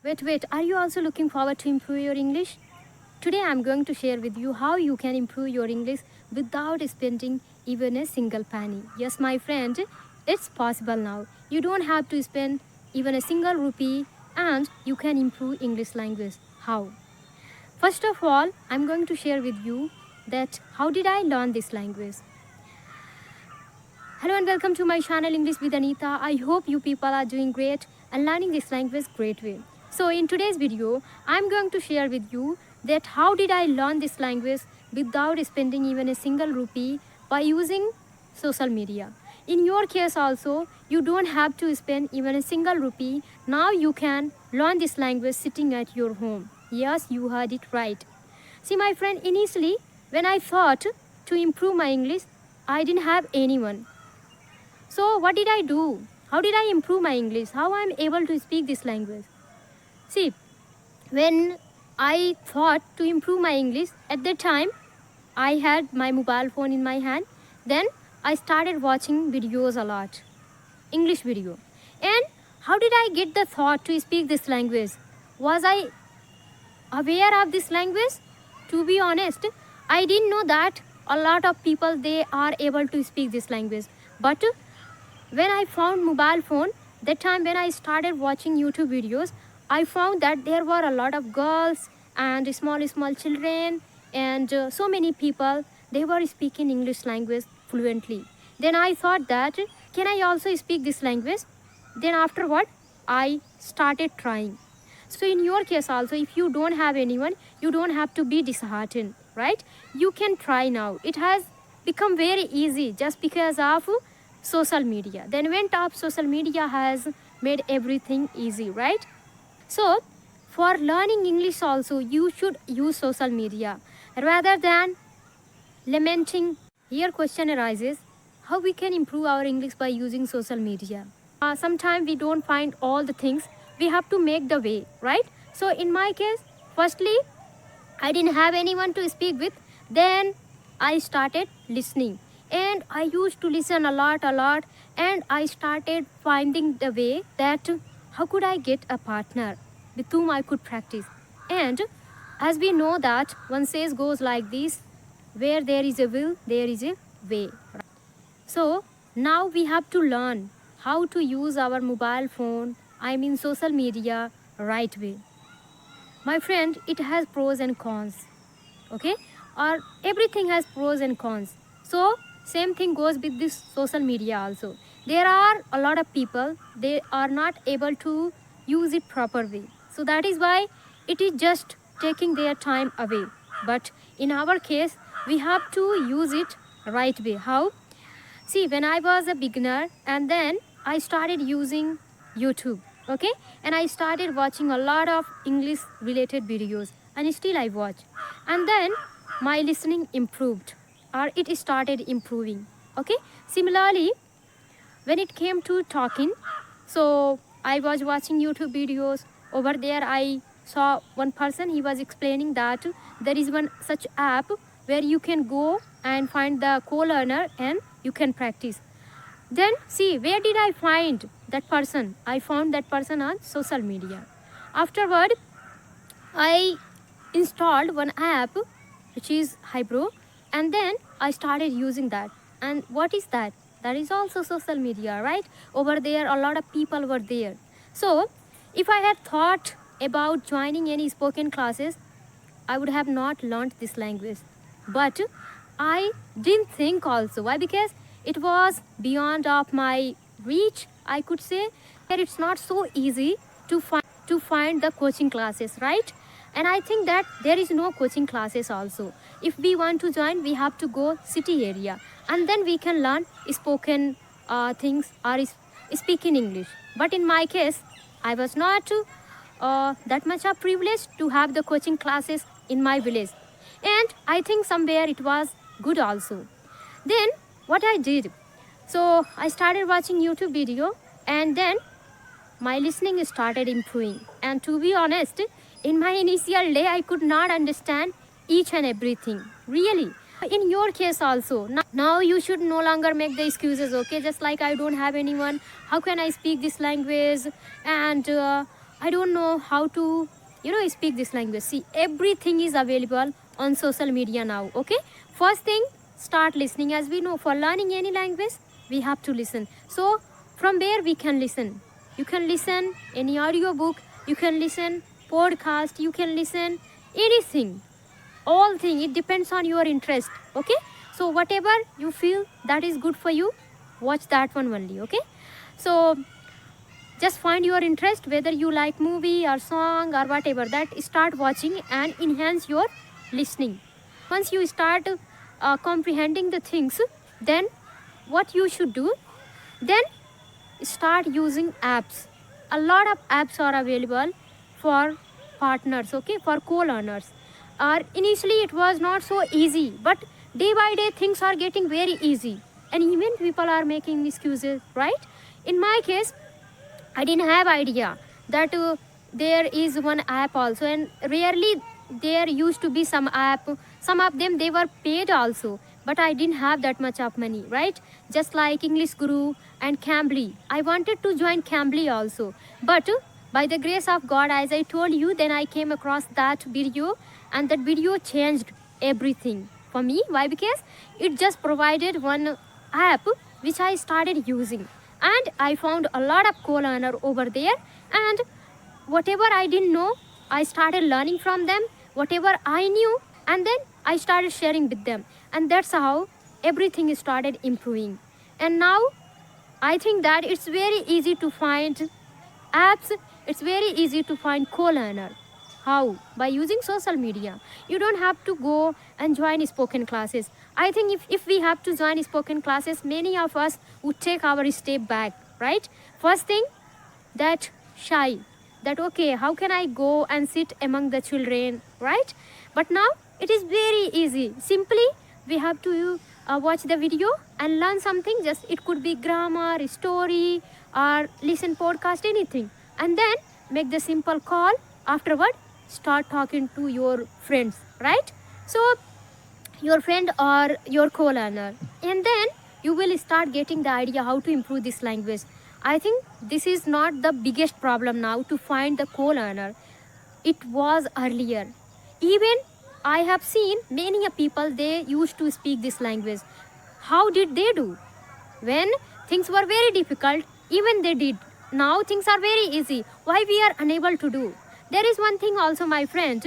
Wait, are you also looking forward to improve your English? Today I'm going to share with you how you can improve your English without spending even a single penny. Yes, my friend, it's possible now. You don't have to spend even a single rupee and you can improve English language. How? First of all, I'm going to share with you that how did I learn this language? Hello and welcome to my channel English with Anita. I hope you people are doing great and learning this language great way. So in today's video, I'm going to share with you that how did I learn this language without spending even a single rupee by using social media. In your case also, you don't have to spend even a single rupee. Now you can learn this language sitting at your home. Yes, you heard it right. See my friend, initially when I thought to improve my English, I didn't have anyone. So what did I do? How did I improve my English? How I am able to speak this language? See, when I thought to improve my English, at that time, I had my mobile phone in my hand. Then I started watching videos a lot, English video. And how did I get the thought to speak this language? Was I aware of this language? To be honest, I didn't know that a lot of people, they are able to speak this language. But when I found mobile phone, that time when I started watching YouTube videos, I found that there were a lot of girls and small children and so many people, they were speaking English language fluently. Then I thought that, can I also speak this language? Then afterward, I started trying. So in your case also, if you don't have anyone, you don't have to be disheartened, right? You can try now. It has become very easy just because of social media. The advent of social media has made everything easy, right? So for learning English also, you should use social media rather than lamenting. Here question arises, how we can improve our English by using social media? Sometimes we don't find all the things, we have to make the way, right? So in my case, firstly, I didn't have anyone to speak with. Then I started listening. And I used to listen a lot. And I started finding the way that how could I get a partner with whom I could practice. And as we know that one says goes like this, where there is a will, there is a way. So now we have to learn how to use our mobile phone, I mean social media, right way. My friend, it has pros and cons, okay? Or everything has pros and cons. So same thing goes with this social media also. There are a lot of people, they are not able to use it properly. So that is why it is just taking their time away. But in our case, we have to use it right way. How? See, when I was a beginner and then I started using YouTube, okay? And I started watching a lot of English related videos and still I watch. And then my listening improved or it started improving, okay? Similarly, when it came to talking, so I was watching YouTube videos. Over there, I saw one person, he was explaining that there is one such app where you can go and find the co-learner and you can practice. Then see, where did I find that person? I found that person on social media. Afterward, I installed one app which is Hybro, and then I started using that. And what is that? That is also social media, right? Over there, a lot of people were there. So if I had thought about joining any spoken classes, I would have not learned this language. But I didn't think also. Why? Because it was beyond of my reach, I could say. It's not so easy to find the coaching classes, right? And I think that there is no coaching classes also. If we want to join, we have to go city area and then we can learn spoken things or speak in English. But in my case, I was not that much of privileged to have the coaching classes in my village. And I think somewhere it was good also. Then what I did, so I started watching YouTube video and then my listening started improving. And to be honest, in my initial day, I could not understand each and everything, really. In your case also, now you should no longer make the excuses, okay? Just like I don't have anyone, how can I speak this language? And I don't know how to, speak this language. See, everything is available on social media now. Okay, first thing, start listening. As we know, for learning any language, we have to listen. So from where we can listen? You can listen any audiobook, you can listen podcast, you can listen anything, all thing. It depends on your interest. Okay, so whatever you feel that is good for you, watch that one only. Okay, so just find your interest, whether you like movie or song or whatever, that start watching and enhance your listening. Once you start comprehending the things, then what you should do, then start using apps. A lot of apps are available for partners, okay, for co-learners. Initially it was not so easy, but day by day things are getting very easy, and even people are making excuses, right? In my case, I didn't have idea that there is one app also, and rarely there used to be some app. Some of them they were paid also, but I didn't have that much of money, right? Just like English Guru and Cambly. I wanted to join Cambly also, but by the grace of God, as I told you, then I came across that video, and that video changed everything for me. Why? Because it just provided one app which I started using, and I found a lot of co-learner over there, and whatever I didn't know, I started learning from them. Whatever I knew, and then I started sharing with them, and that's how everything started improving. And now I think that it's very easy to find apps, it's very easy to find co-learner. How? By using social media. You don't have to go and join spoken classes. I think if we have to join spoken classes, many of us would take our step back, right? First thing, that shy, that okay, how can I go and sit among the children, right? But now it is very easy. Simply we have to watch the video and learn something. Just it could be grammar, story, or listen podcast, anything, and then make the simple call. Afterward, start talking to your friends, right? So your friend or your co-learner, and then you will start getting the idea how to improve this language. I think this is not the biggest problem now to find the co-learner. It was earlier. Even I have seen many a people, they used to speak this language. How did they do? When things were very difficult, even they did. Now things are very easy. Why we are unable to do? There is one thing also, my friend,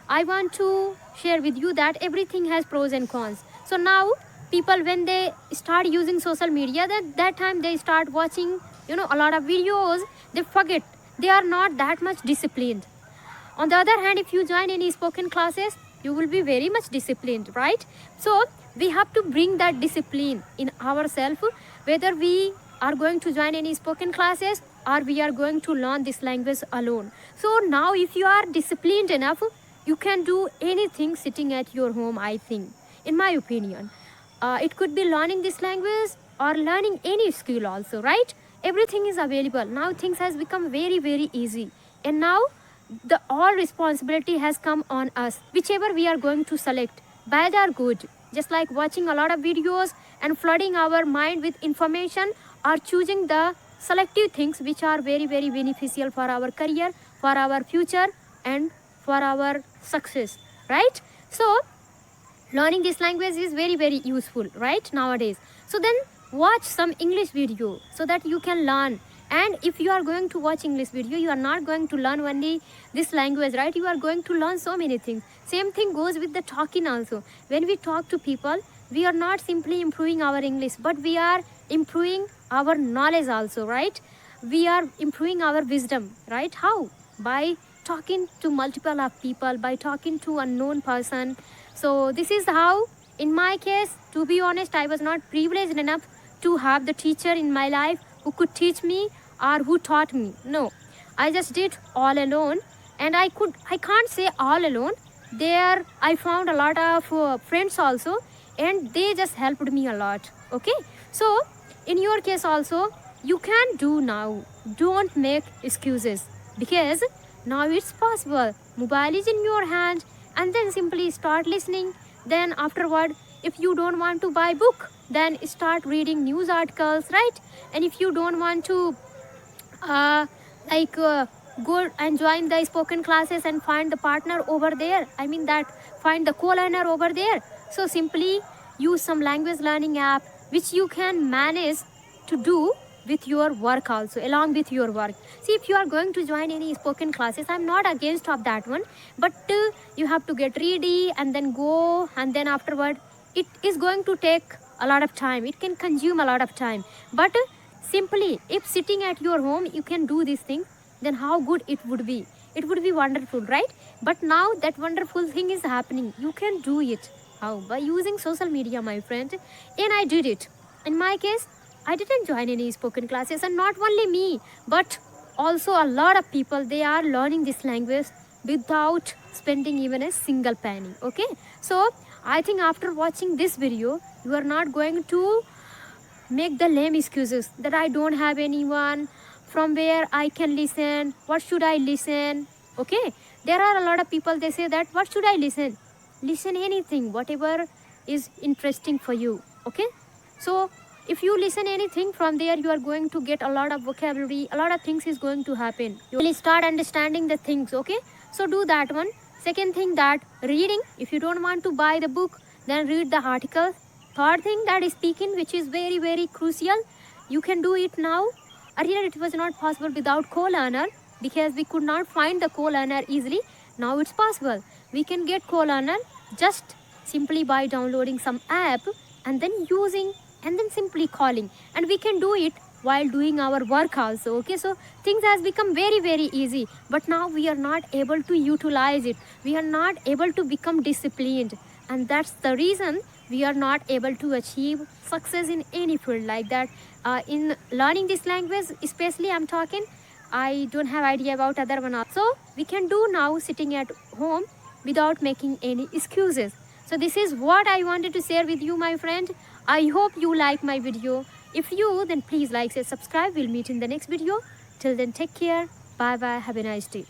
I want to share with you, that everything has pros and cons. So now people, when they start using social media, that time they start watching, a lot of videos, they forget. They are not that much disciplined. On the other hand, if you join any spoken classes, you will be very much disciplined, right? So we have to bring that discipline in ourselves, whether we are going to join any spoken classes or we are going to learn this language alone. So now if you are disciplined enough, you can do anything sitting at your home, I think, in my opinion. It could be learning this language or learning any skill also, right? Everything is available. Now things has become very, very easy. And now the all responsibility has come on us. Whichever we are going to select, bad or good, just like watching a lot of videos and flooding our mind with information, or choosing the selective things which are very, very beneficial for our career, for our future, and for our success, right? So learning this language is very, very useful, right, nowadays. So then watch some English video so that you can learn. And if you are going to watch English video, you are not going to learn only this language, right? You are going to learn so many things. Same thing goes with the talking also. When we talk to people, we are not simply improving our English, but we are improving our knowledge also, right? We are improving our wisdom, right? How? By talking to multiple of people, by talking to unknown person. So this is how, in my case, to be honest, I was not privileged enough to have the teacher in my life who could teach me or who taught me. No, I just did all alone, and I can't say all alone. There I found a lot of friends also, and they just helped me a lot. Okay, so in your case also, you can do now. Don't make excuses, because now it's possible. Mobile is in your hand, and then simply start listening. Then afterward, if you don't want to buy book, then start reading news articles, right? And if you don't want to go and join the spoken classes and find the partner over there. I mean that find the co-learner over there. So simply use some language learning app which you can manage to do with your work also, along with your work. See, if you are going to join any spoken classes, I'm not against of that one, but you have to get ready and then go, and then afterward it is going to take a lot of time, it can consume a lot of time. But simply if sitting at your home you can do these things, then how good it would be. It would be wonderful, right? But now that wonderful thing is happening, you can do it. How? By using social media, my friend. And I did it. In my case, I didn't join any spoken classes, and not only me, but also a lot of people, they are learning this language without spending even a single penny. Okay, so I think after watching this video, you are not going to make the lame excuses that I don't have anyone from where I can listen, what should I listen. Okay, there are a lot of people, they say that what should I listen. Listen anything, whatever is interesting for you. Okay, so if you listen anything from there, you are going to get a lot of vocabulary, a lot of things is going to happen, you will start understanding the things. Okay, so do that one. Second thing, that reading, if you don't want to buy the book, then read the articles. Third thing, that is speaking, which is very crucial. You can do it now. Earlier it was not possible without co-learner, because we could not find the co-learner easily. Now it's possible. We can get co-learner just simply by downloading some app and then using and then simply calling, and we can do it while doing our work also. Okay, so things has become very easy, but now we are not able to utilize it, we are not able to become disciplined, and that's the reason we are not able to achieve success in any field like that. In learning this language especially I'm talking, I don't have idea about other one also. We can do now sitting at home without making any excuses. So this is what I wanted to share with you, my friend. I hope you like my video. If you, then please like, share, subscribe. We'll meet in the next video. Till then, take care. Bye bye. Have a nice day.